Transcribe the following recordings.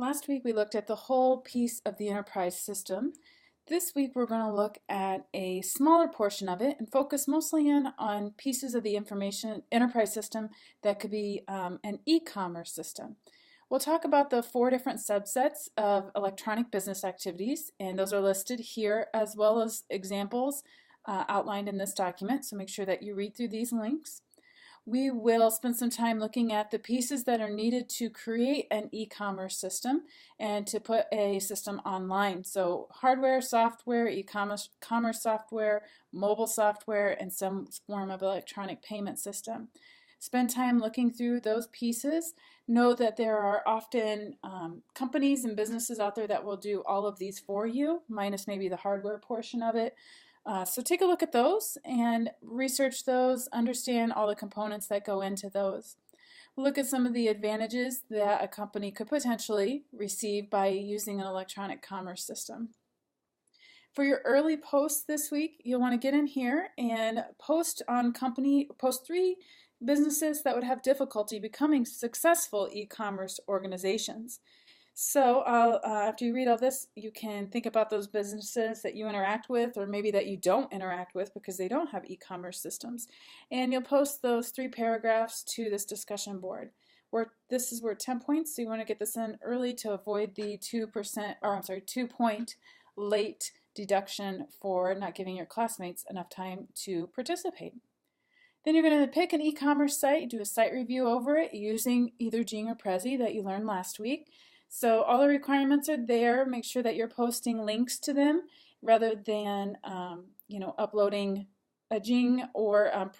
Last week we looked at the whole piece of the enterprise system. This week we're going to look at a smaller portion of it and focus mostly on pieces of the information enterprise system that could be an e-commerce system. We'll talk about the 4 different subsets of electronic business activities, and those are listed here as well as examples outlined in this document, so make sure that you read through these links. We will spend some time looking at the pieces that are needed to create an e-commerce system and to put a system online. So hardware, software, e-commerce software, mobile software, and some form of electronic payment system. Spend time looking through those pieces. Know that there are often companies and businesses out there that will do all of these for you, minus maybe the hardware portion of it. So take a look at those and research those, understand all the components that go into those. We'll look at some of the advantages that a company could potentially receive by using an electronic commerce system. For your early posts this week, you'll want to get in here and post 3 businesses that would have difficulty becoming successful e-commerce organizations. So after you read all this, you can think about those businesses that you interact with or maybe that you don't interact with because they don't have e-commerce systems. And you'll post those 3 paragraphs to this discussion board. This is worth 10 points, so you want to get this in early to avoid the 2-point late deduction for not giving your classmates enough time to participate. Then you're going to pick an e-commerce site, do a site review over it using either Jing or Prezi that you learned last week. So all the requirements are there. Make sure that you're posting links to them rather than uploading a Jing or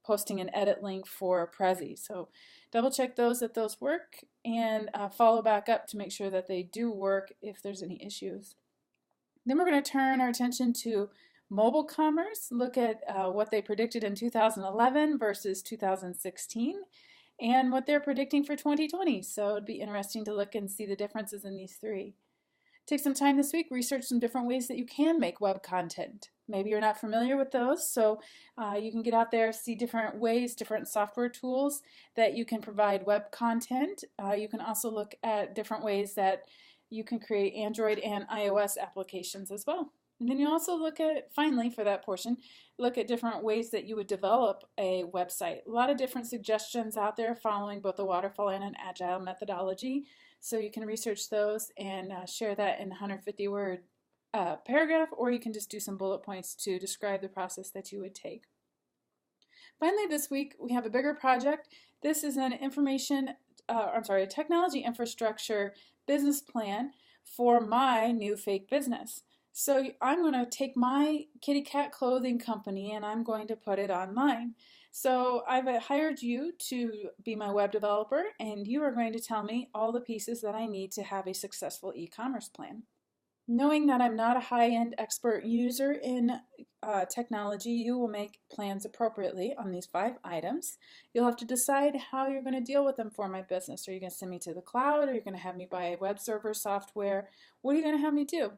posting an edit link for Prezi. So double check that those work and follow back up to make sure that they do work if there's any issues. Then we're going to turn our attention to mobile commerce, look at what they predicted in 2011 versus 2016. And what they're predicting for 2020. So it'd be interesting to look and see the differences in these 3. Take some time this week, research some different ways that you can make web content. Maybe you're not familiar with those, so you can get out there, see different ways, different software tools that you can provide web content. You can also look at different ways that you can create Android and iOS applications as well. And then you also look at, finally for that portion, look at different ways that you would develop a website. A lot of different suggestions out there following both the waterfall and an agile methodology. So you can research those and share that in a 150-word paragraph, or you can just do some bullet points to describe the process that you would take. Finally this week we have a bigger project. This is an a technology infrastructure business plan for my new fake business. So I'm going to take my kitty cat clothing company and I'm going to put it online. So I've hired you to be my web developer and you are going to tell me all the pieces that I need to have a successful e-commerce plan. Knowing that I'm not a high-end expert user in technology, you will make plans appropriately on these 5 items. You'll have to decide how you're going to deal with them for my business. Are you going to send me to the cloud? Are you going to have me buy a web server software? What are you going to have me do?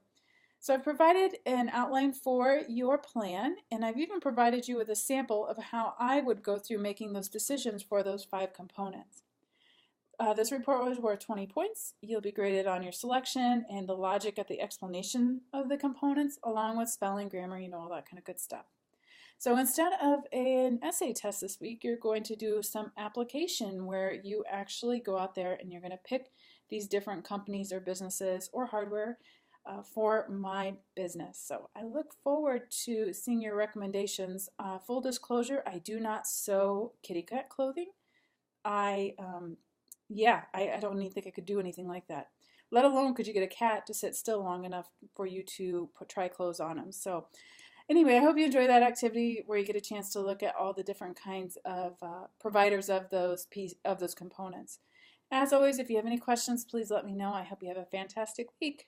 So I've provided an outline for your plan, and I've even provided you with a sample of how I would go through making those decisions for those 5 components. This report was worth 20 points. You'll be graded on your selection and the logic at the explanation of the components, along with spelling, grammar, all that kind of good stuff. So instead of an essay test this week, you're going to do some application where you actually go out there and you're going to pick these different companies or businesses or hardware for my business. So I look forward to seeing your recommendations. Full disclosure, I do not sew kitty cat clothing. I don't even think I could do anything like that. Let alone could you get a cat to sit still long enough for you to try clothes on them. So anyway, I hope you enjoy that activity where you get a chance to look at all the different kinds of providers of those components. As always, if you have any questions, please let me know. I hope you have a fantastic week.